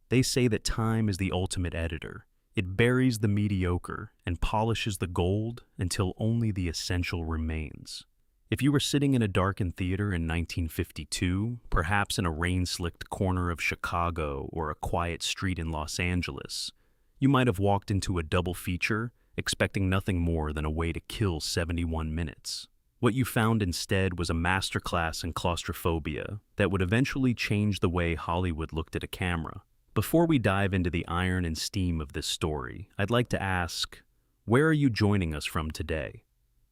They say that time is the ultimate editor. It buries the mediocre and polishes the gold until only the essential remains. If you were sitting in a darkened theater in 1952, perhaps in a rain-slicked corner of Chicago or a quiet street in Los Angeles, you might have walked into a double feature expecting nothing more than a way to kill 71 minutes. What you found instead was a masterclass in claustrophobia that would eventually change the way Hollywood looked at a camera. Before we dive into the iron and steam of this story, I'd like to ask, where are you joining us from today?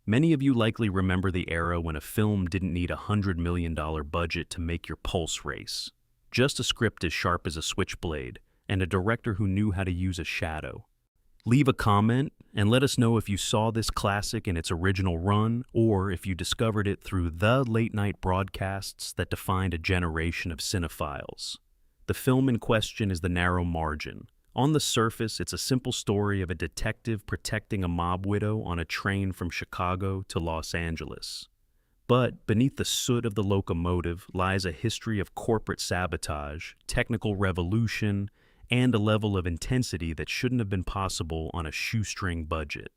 Many of you likely remember the era when a film didn't need a $100 million budget to make your pulse race. Just a script as sharp as a switchblade and a director who knew how to use a shadow. Leave a comment and let us know if you saw this classic in its original run or if you discovered it through the late-night broadcasts that defined a generation of cinephiles. The film in question is The Narrow Margin. On the surface, it's a simple story of a detective protecting a mob widow on a train from Chicago to Los Angeles. But beneath the soot of the locomotive lies a history of corporate sabotage, technical revolution, and a level of intensity that shouldn't have been possible on a shoestring budget.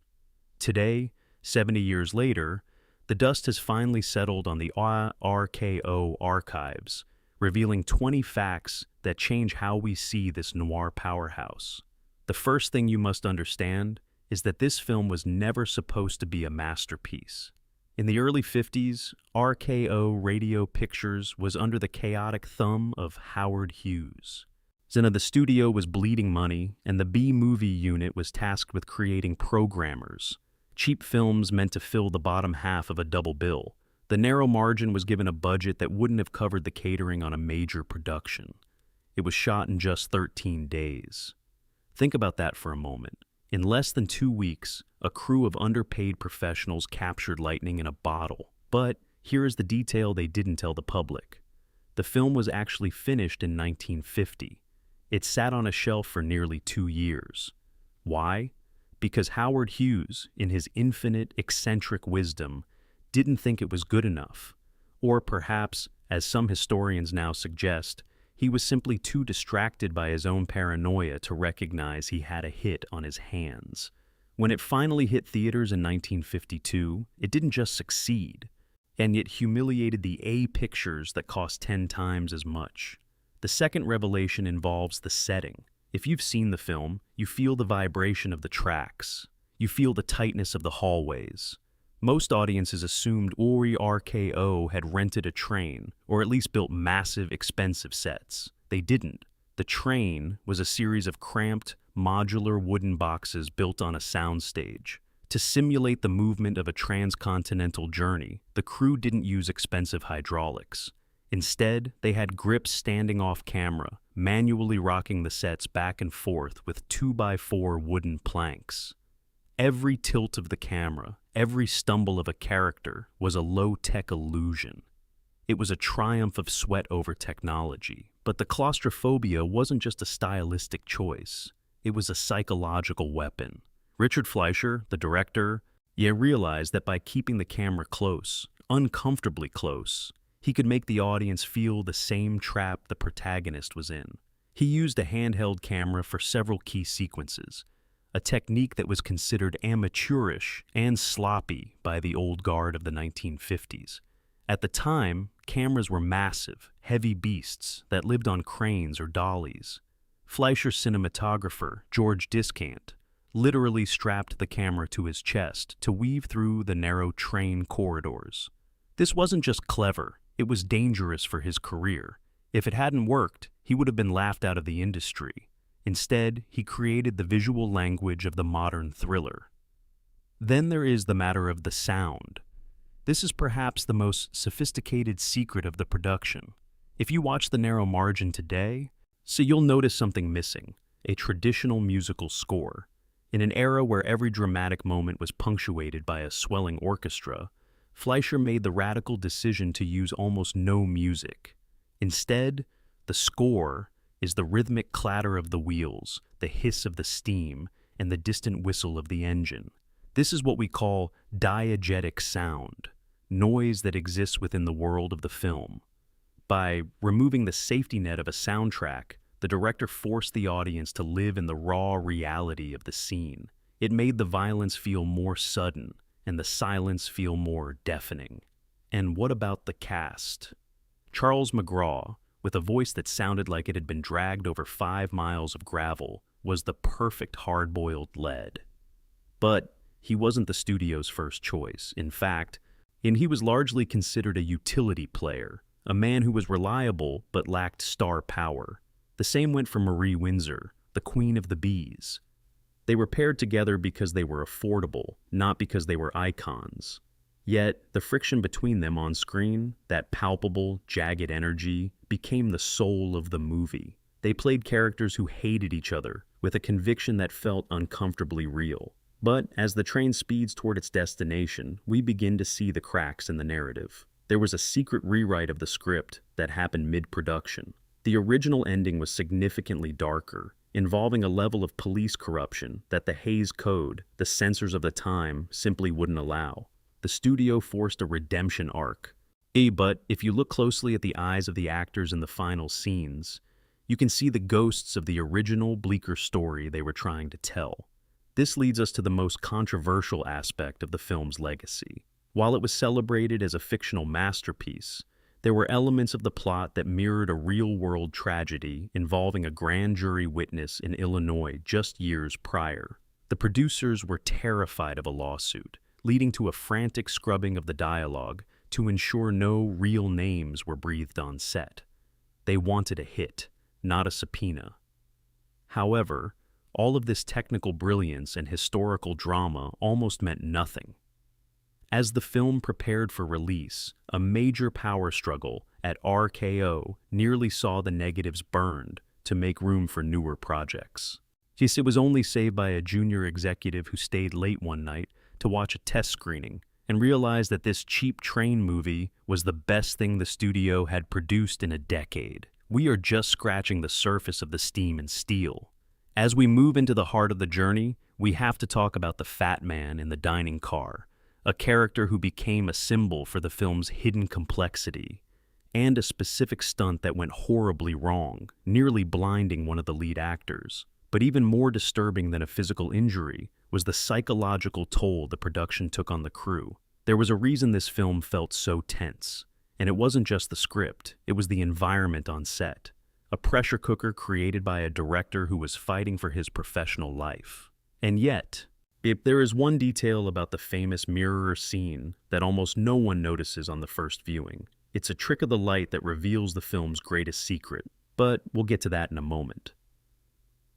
Today, 70 years later, the dust has finally settled on the RKO archives, revealing 20 facts that change how we see this noir powerhouse. The first thing you must understand is that this film was never supposed to be a masterpiece. In the early 50s, RKO Radio Pictures was under the chaotic thumb of Howard Hughes. The studio was bleeding money, and the B-movie unit was tasked with creating programmers, cheap films meant to fill the bottom half of a double bill. The Narrow Margin was given a budget that wouldn't have covered the catering on a major production. It was shot in just 13 days. Think about that for a moment. In less than 2 weeks, a crew of underpaid professionals captured lightning in a bottle. But here is the detail they didn't tell the public. The film was actually finished in 1950. It sat on a shelf for nearly 2 years. Why? Because Howard Hughes, in his infinite, eccentric wisdom, didn't think it was good enough. Or perhaps, as some historians now suggest, he was simply too distracted by his own paranoia to recognize he had a hit on his hands. When it finally hit theaters in 1952, it didn't just succeed, and it humiliated the A pictures that cost 10 times as much. The second revelation involves the setting. If you've seen the film, you feel the vibration of the tracks. You feel the tightness of the hallways. Most audiences assumed RKO had rented a train, or at least built massive, expensive sets. They didn't. The train was a series of cramped, modular wooden boxes built on a soundstage. To simulate the movement of a transcontinental journey, the crew didn't use expensive hydraulics. Instead, they had grips standing off camera, manually rocking the sets back and forth with 2x4 wooden planks. Every tilt of the camera, every stumble of a character was a low-tech illusion. It was a triumph of sweat over technology. But the claustrophobia wasn't just a stylistic choice. It was a psychological weapon. Richard Fleischer, the director, realized that by keeping the camera close, uncomfortably close, he could make the audience feel the same trap the protagonist was in. He used a handheld camera for several key sequences, a technique that was considered amateurish and sloppy by the old guard of the 1950s. At the time, cameras were massive, heavy beasts that lived on cranes or dollies. Fleischer's cinematographer, George Discant, literally strapped the camera to his chest to weave through the narrow train corridors. This wasn't just clever, it was dangerous for his career. If it hadn't worked, he would have been laughed out of the industry. Instead, he created the visual language of the modern thriller. Then there is the matter of the sound. This is perhaps the most sophisticated secret of the production. If you watch The Narrow Margin today, you'll notice something missing, a traditional musical score. In an era where every dramatic moment was punctuated by a swelling orchestra, Fleischer made the radical decision to use almost no music. Instead, the score is the rhythmic clatter of the wheels, the hiss of the steam, and the distant whistle of the engine. This is what we call diegetic sound, noise that exists within the world of the film. By removing the safety net of a soundtrack, the director forced the audience to live in the raw reality of the scene. It made the violence feel more sudden and the silence feel more deafening. And what about the cast? Charles McGraw, with a voice that sounded like it had been dragged over 5 miles of gravel, was the perfect hard-boiled lead. But he wasn't the studio's first choice. In fact, he was largely considered a utility player, a man who was reliable but lacked star power. The same went for Marie Windsor, the Queen of the Bees. They were paired together because they were affordable, not because they were icons. Yet, the friction between them on screen, that palpable, jagged energy, became the soul of the movie. They played characters who hated each other, with a conviction that felt uncomfortably real. But as the train speeds toward its destination, we begin to see the cracks in the narrative. There was a secret rewrite of the script that happened mid-production. The original ending was significantly darker, involving a level of police corruption that the Hays Code, the censors of the time, simply wouldn't allow. The studio forced a redemption arc. But if you look closely at the eyes of the actors in the final scenes, you can see the ghosts of the original, bleaker story they were trying to tell. This leads us to the most controversial aspect of the film's legacy. While it was celebrated as a fictional masterpiece, there were elements of the plot that mirrored a real-world tragedy involving a grand jury witness in Illinois just years prior. The producers were terrified of a lawsuit, leading to a frantic scrubbing of the dialogue to ensure no real names were breathed on set. They wanted a hit, not a subpoena. However, all of this technical brilliance and historical drama almost meant nothing. As the film prepared for release, a major power struggle at RKO nearly saw the negatives burned to make room for newer projects. Yes, it was only saved by a junior executive who stayed late one night to watch a test screening and realized that this cheap train movie was the best thing the studio had produced in a decade. We are just scratching the surface of the steam and steel. As we move into the heart of the journey, we have to talk about the fat man in the dining car, a character who became a symbol for the film's hidden complexity, and a specific stunt that went horribly wrong, nearly blinding one of the lead actors. But even more disturbing than a physical injury was the psychological toll the production took on the crew. There was a reason this film felt so tense, and it wasn't just the script, it was the environment on set. A pressure cooker created by a director who was fighting for his professional life. And yet, if there is one detail about the famous mirror scene that almost no one notices on the first viewing, it's a trick of the light that reveals the film's greatest secret, but we'll get to that in a moment.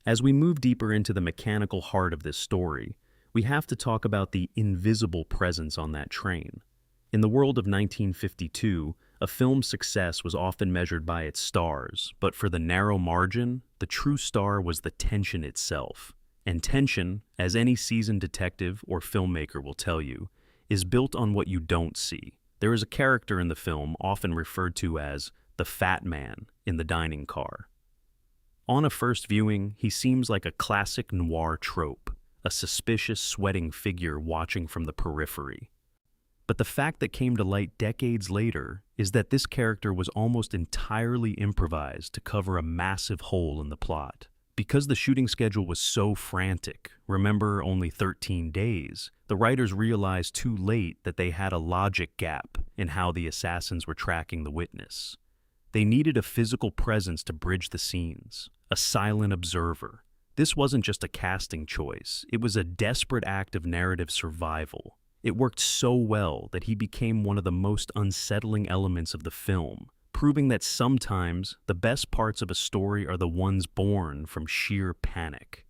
As we move deeper into the mechanical heart of this story, we have to talk about the invisible presence on that train. In the world of 1952, a film's success was often measured by its stars, but for the narrow margin, the true star was the tension itself. And tension, as any seasoned detective or filmmaker will tell you, is built on what you don't see. There is a character in the film often referred to as the fat man in the dining car. On a first viewing, he seems like a classic noir trope, a suspicious, sweating figure watching from the periphery. But the fact that came to light decades later is that this character was almost entirely improvised to cover a massive hole in the plot. Because the shooting schedule was so frantic, remember only 13 days, the writers realized too late that they had a logic gap in how the assassins were tracking the witness. They needed a physical presence to bridge the scenes, a silent observer. This wasn't just a casting choice, it was a desperate act of narrative survival. It worked so well that he became one of the most unsettling elements of the film, proving that sometimes the best parts of a story are the ones born from sheer panic.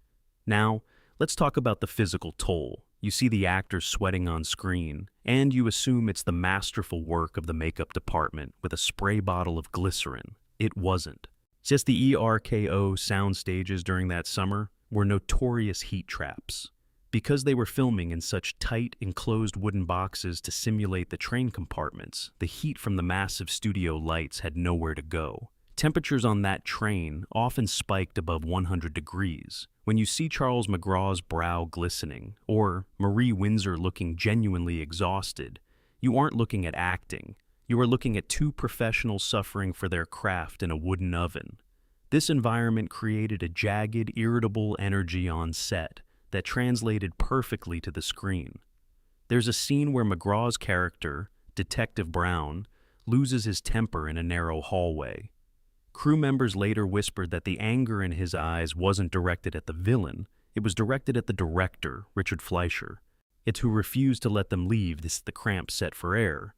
Now, let's talk about the physical toll. You see the actors sweating on screen, and you assume it's the masterful work of the makeup department with a spray bottle of glycerin. It wasn't. Just the ERKO sound stages during that summer were notorious heat traps. Because they were filming in such tight, enclosed wooden boxes to simulate the train compartments, the heat from the massive studio lights had nowhere to go. Temperatures on that train often spiked above 100 degrees. When you see Charles McGraw's brow glistening, or Marie Windsor looking genuinely exhausted, you aren't looking at acting. You are looking at two professionals suffering for their craft in a wooden oven. This environment created a jagged, irritable energy on set that translated perfectly to the screen. There's a scene where McGraw's character, Detective Brown, loses his temper in a narrow hallway. Crew members later whispered that the anger in his eyes wasn't directed at the villain, it was directed at the director, Richard Fleischer. It's who refused to let them leave the cramped set for air.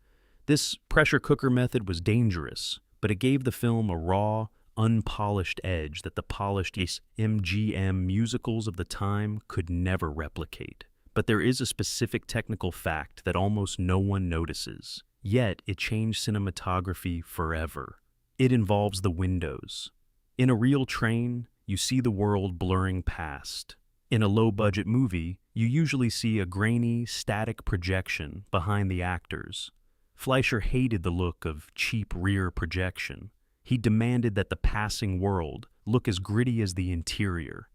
This pressure cooker method was dangerous, but it gave the film a raw, unpolished edge that the polished MGM musicals of the time could never replicate. But there is a specific technical fact that almost no one notices, yet it changed cinematography forever. It involves the windows. In a real train, you see the world blurring past. In a low-budget movie, you usually see a grainy, static projection behind the actors. Fleischer hated the look of cheap rear projection. He demanded that the passing world look as gritty as the interior.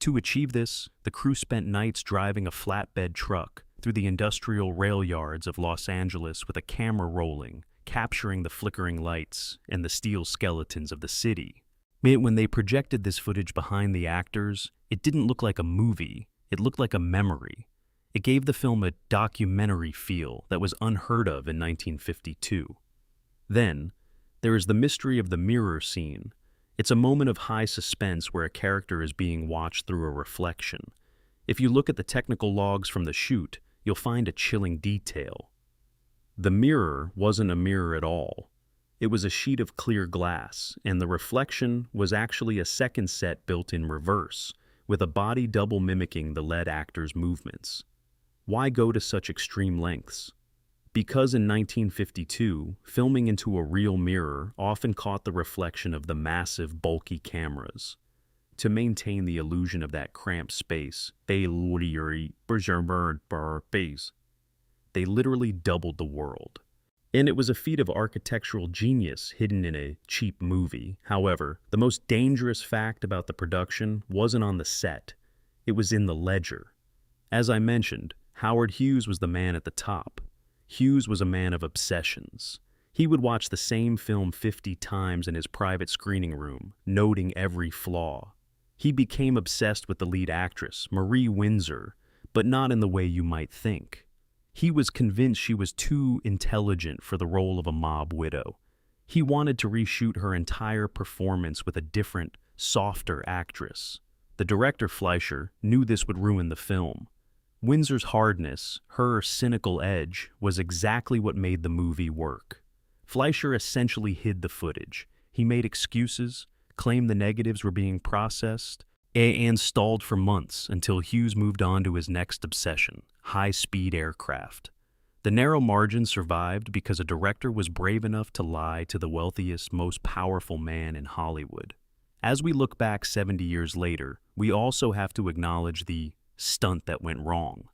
To achieve this, the crew spent nights driving a flatbed truck through the industrial rail yards of Los Angeles with a camera rolling, capturing the flickering lights and the steel skeletons of the city. When they projected this footage behind the actors, it didn't look like a movie, it looked like a memory. It gave the film a documentary feel that was unheard of in 1952. Then, there is the mystery of the mirror scene. It's a moment of high suspense where a character is being watched through a reflection. If you look at the technical logs from the shoot, you'll find a chilling detail. The mirror wasn't a mirror at all. It was a sheet of clear glass, and the reflection was actually a second set built in reverse, with a body double mimicking the lead actor's movements. Why go to such extreme lengths? Because in 1952, filming into a real mirror often caught the reflection of the massive, bulky cameras. To maintain the illusion of that cramped space, they literally doubled the world. And it was a feat of architectural genius hidden in a cheap movie. However, the most dangerous fact about the production wasn't on the set. It was in the ledger. As I mentioned, Howard Hughes was the man at the top. Hughes was a man of obsessions. He would watch the same film 50 times in his private screening room, noting every flaw. He became obsessed with the lead actress, Marie Windsor, but not in the way you might think. He was convinced she was too intelligent for the role of a mob widow. He wanted to reshoot her entire performance with a different, softer actress. The director, Fleischer, knew this would ruin the film. Windsor's hardness, her cynical edge, was exactly what made the movie work. Fleischer essentially hid the footage. He made excuses, claimed the negatives were being processed, and stalled for months until Hughes moved on to his next obsession, high-speed aircraft. The narrow margin survived because a director was brave enough to lie to the wealthiest, most powerful man in Hollywood. As we look back 70 years later, we also have to acknowledge the stunt that went wrong.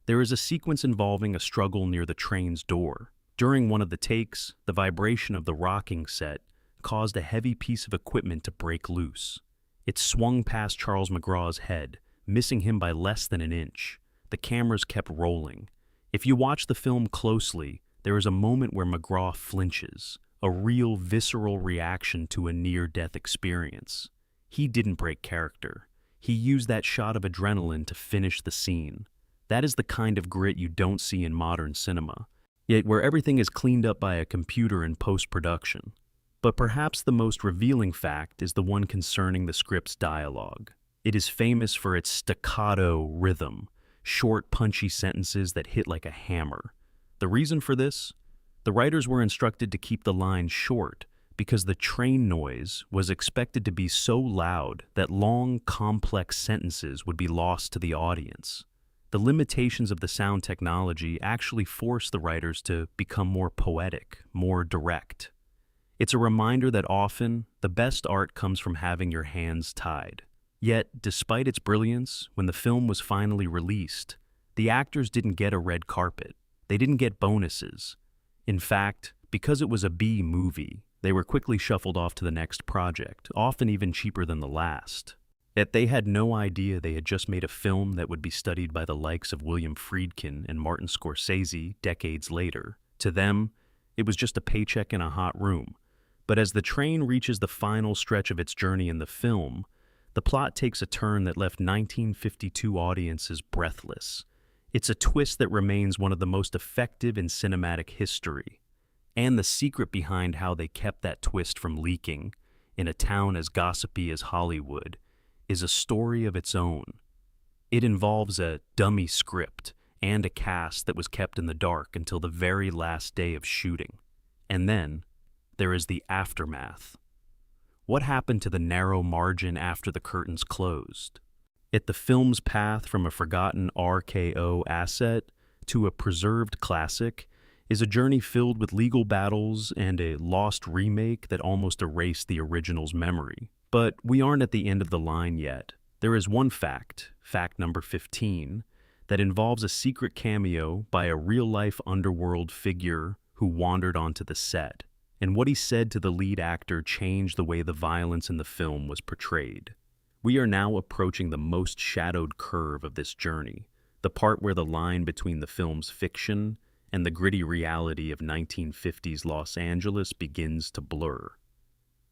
There is a sequence involving a struggle near the train's door. During one of the takes, the vibration of the rocking set caused a heavy piece of equipment to break loose. It swung past Charles McGraw's head, missing him by less than an inch. The cameras kept rolling. If you watch the film closely, there is a moment where McGraw flinches, a real visceral reaction to a near-death experience. He didn't break character. He used that shot of adrenaline to finish the scene. That is the kind of grit you don't see in modern cinema, yet where everything is cleaned up by a computer in post-production. But perhaps the most revealing fact is the one concerning the script's dialogue. It is famous for its staccato rhythm, short, punchy sentences that hit like a hammer. The reason for this? The writers were instructed to keep the lines short because the train noise was expected to be so loud that long, complex sentences would be lost to the audience. The limitations of the sound technology actually forced the writers to become more poetic, more direct. It's a reminder that often, the best art comes from having your hands tied. Yet, despite its brilliance, when the film was finally released, the actors didn't get a red carpet. They didn't get bonuses. In fact, because it was a B movie, they were quickly shuffled off to the next project, often even cheaper than the last. Yet they had no idea they had just made a film that would be studied by the likes of William Friedkin and Martin Scorsese decades later. To them, it was just a paycheck in a hot room. But as the train reaches the final stretch of its journey in the film, the plot takes a turn that left 1952 audiences breathless. It's a twist that remains one of the most effective in cinematic history. And the secret behind how they kept that twist from leaking, in a town as gossipy as Hollywood, is a story of its own. It involves a dummy script and a cast that was kept in the dark until the very last day of shooting. And then, there is the aftermath. What happened to the narrow margin after the curtains closed? Yet the film's path from a forgotten RKO asset to a preserved classic is a journey filled with legal battles and a lost remake that almost erased the original's memory. But we aren't at the end of the line yet. There is one fact, fact number 15, that involves a secret cameo by a real-life underworld figure who wandered onto the set. And what he said to the lead actor changed the way the violence in the film was portrayed. We are now approaching the most shadowed curve of this journey, the part where the line between the film's fiction and the gritty reality of 1950s Los Angeles begins to blur.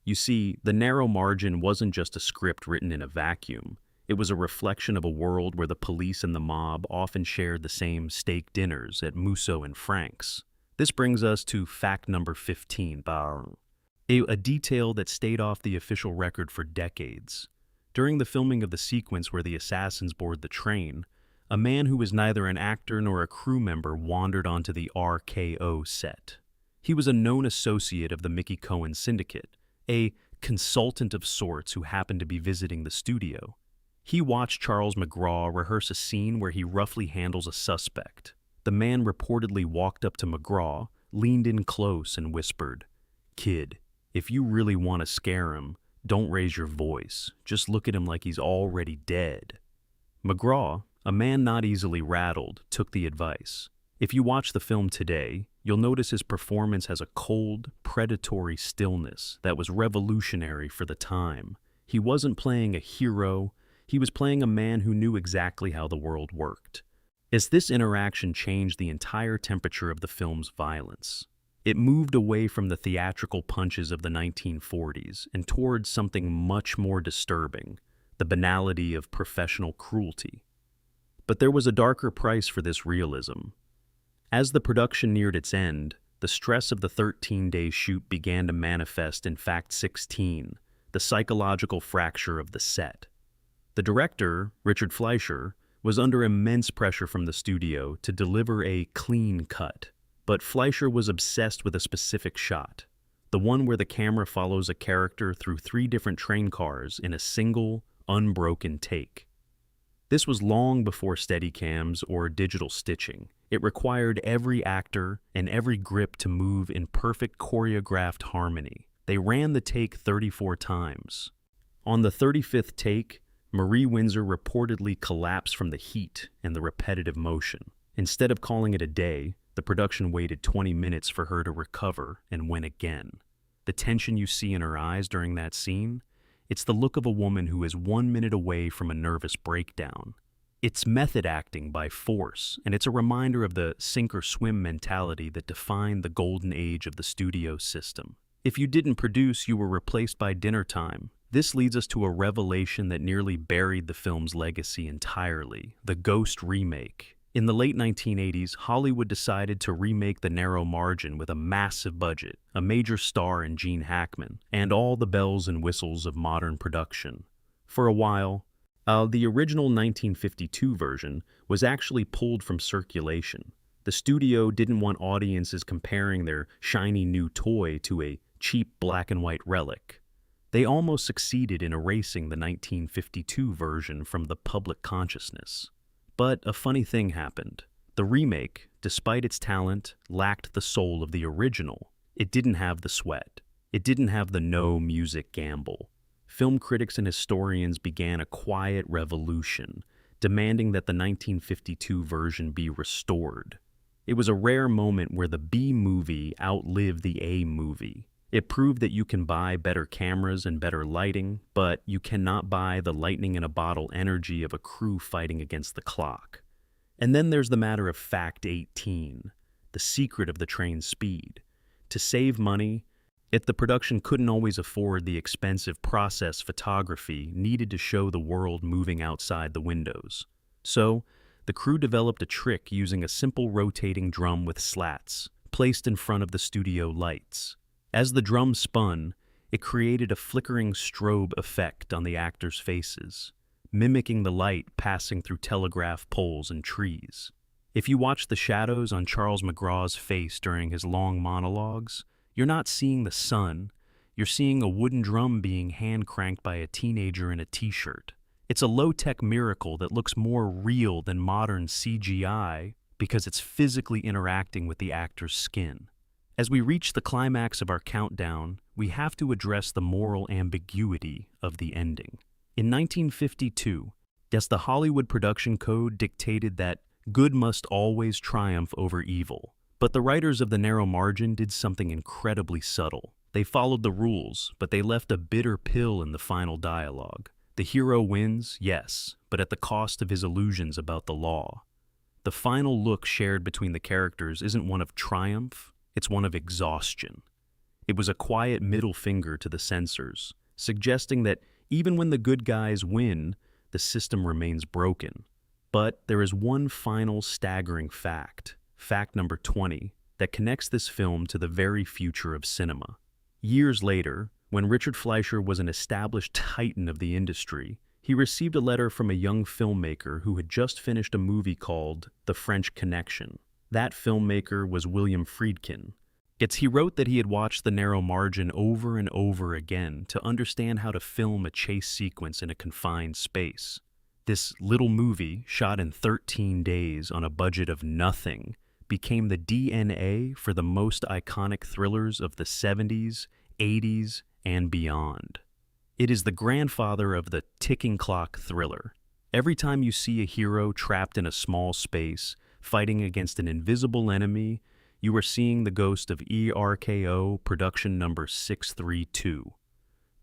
You see, The Narrow Margin wasn't just a script written in a vacuum. It was a reflection of a world where the police and the mob often shared the same steak dinners at Musso and Frank's. This brings us to fact number 15, a detail that stayed off the official record for decades. During the filming of the sequence where the assassins board the train, a man who was neither an actor nor a crew member wandered onto the RKO set. He was a known associate of the Mickey Cohen syndicate, a consultant of sorts who happened to be visiting the studio. He watched Charles McGraw rehearse a scene where he roughly handles a suspect. The man reportedly walked up to McGraw, leaned in close, and whispered, "Kid, if you really want to scare him, don't raise your voice. Just look at him like he's already dead." McGraw, a man not easily rattled, took the advice. If you watch the film today, you'll notice his performance has a cold, predatory stillness that was revolutionary for the time. He wasn't playing a hero, he was playing a man who knew exactly how the world worked. As this interaction changed the entire temperature of the film's violence. It moved away from the theatrical punches of the 1940s and towards something much more disturbing, the banality of professional cruelty. But there was a darker price for this realism. As the production neared its end, the stress of the 13-day shoot began to manifest in Fact 16, the psychological fracture of the set. The director, Richard Fleischer, was under immense pressure from the studio to deliver a clean cut. But Fleischer was obsessed with a specific shot, the one where the camera follows a character through 3 different train cars in a single, unbroken take. This was long before Steadicams or digital stitching. It required every actor and every grip to move in perfect choreographed harmony. They ran the take 34 times. On the 35th take, Marie Windsor reportedly collapsed from the heat and the repetitive motion. Instead of calling it a day, the production waited 20 minutes for her to recover and went again. The tension you see in her eyes during that scene, it's the look of a woman who is 1 minute away from a nervous breakdown. It's method acting by force, and it's a reminder of the sink-or-swim mentality that defined the golden age of the studio system. If you didn't produce, you were replaced by dinner time. This leads us to a revelation that nearly buried the film's legacy entirely, the Ghost remake. In the late 1980s, Hollywood decided to remake The Narrow Margin with a massive budget, a major star in Gene Hackman, and all the bells and whistles of modern production. For a while, the original 1952 version was actually pulled from circulation. The studio didn't want audiences comparing their shiny new toy to a cheap black and white relic. They almost succeeded in erasing the 1952 version from the public consciousness. But a funny thing happened. The remake, despite its talent, lacked the soul of the original. It didn't have the sweat. It didn't have the no-music gamble. Film critics and historians began a quiet revolution, demanding that the 1952 version be restored. It was a rare moment where the B movie outlived the A movie. It proved that you can buy better cameras and better lighting, but you cannot buy the lightning-in-a-bottle energy of a crew fighting against the clock. And then there's the matter of Fact 18, the secret of the train's speed. To save money, Yet the production couldn't always afford the expensive process photography needed to show the world moving outside the windows. So, the crew developed a trick using a simple rotating drum with slats, placed in front of the studio lights. As the drum spun, it created a flickering strobe effect on the actors' faces, mimicking the light passing through telegraph poles and trees. If you watch the shadows on Charles McGraw's face during his long monologues, you're not seeing the sun, you're seeing a wooden drum being hand-cranked by a teenager in a t-shirt. It's a low-tech miracle that looks more real than modern CGI because it's physically interacting with the actor's skin. As we reach the climax of our countdown, we have to address the moral ambiguity of the ending. In 1952, yes, the Hollywood production code dictated that good must always triumph over evil. But the writers of The Narrow Margin did something incredibly subtle. They followed the rules, but they left a bitter pill in the final dialogue. The hero wins, yes, but at the cost of his illusions about the law. The final look shared between the characters isn't one of triumph, it's one of exhaustion. It was a quiet middle finger to the censors, suggesting that even when the good guys win, the system remains broken. But there is one final staggering fact, fact number 20, that connects this film to the very future of cinema. Years later, when Richard Fleischer was an established titan of the industry, he received a letter from a young filmmaker who had just finished a movie called The French Connection. That filmmaker was William Friedkin. Yet he wrote that he had watched The Narrow Margin over and over again to understand how to film a chase sequence in a confined space. This little movie, shot in 13 days on a budget of nothing, became the DNA for the most iconic thrillers of the 70s, 80s, and beyond. It is the grandfather of the ticking clock thriller. Every time you see a hero trapped in a small space, fighting against an invisible enemy, you are seeing the ghost of ERKO production number 632.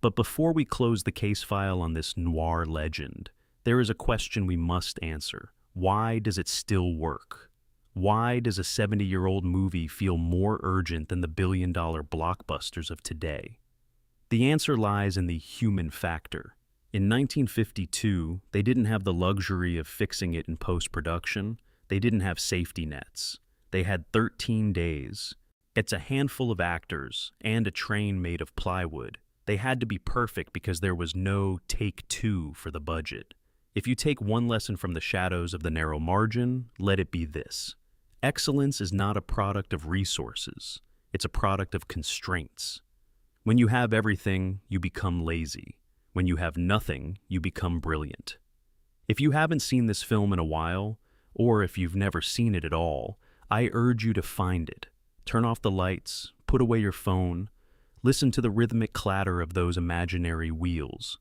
But before we close the case file on this noir legend, there is a question we must answer. Why does it still work? Why does a 70-year-old movie feel more urgent than the billion-dollar blockbusters of today? The answer lies in the human factor. In 1952, they didn't have the luxury of fixing it in post-production. They didn't have safety nets. They had 13 days. It's a handful of actors and a train made of plywood. They had to be perfect because there was no take two for the budget. If you take one lesson from the shadows of The Narrow Margin, let it be this. Excellence is not a product of resources. It's a product of constraints. When you have everything, you become lazy. When you have nothing, you become brilliant. If you haven't seen this film in a while, or if you've never seen it at all, I urge you to find it. Turn off the lights, put away your phone, listen to the rhythmic clatter of those imaginary wheels.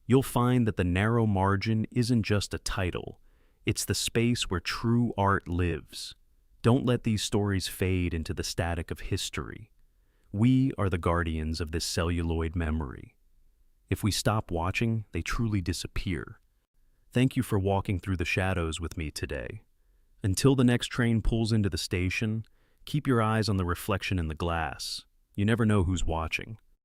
You'll find that The Narrow Margin isn't just a title, it's the space where true art lives. Don't let these stories fade into the static of history. We are the guardians of this celluloid memory. If we stop watching, they truly disappear. Thank you for walking through the shadows with me today. Until the next train pulls into the station, keep your eyes on the reflection in the glass. You never know who's watching.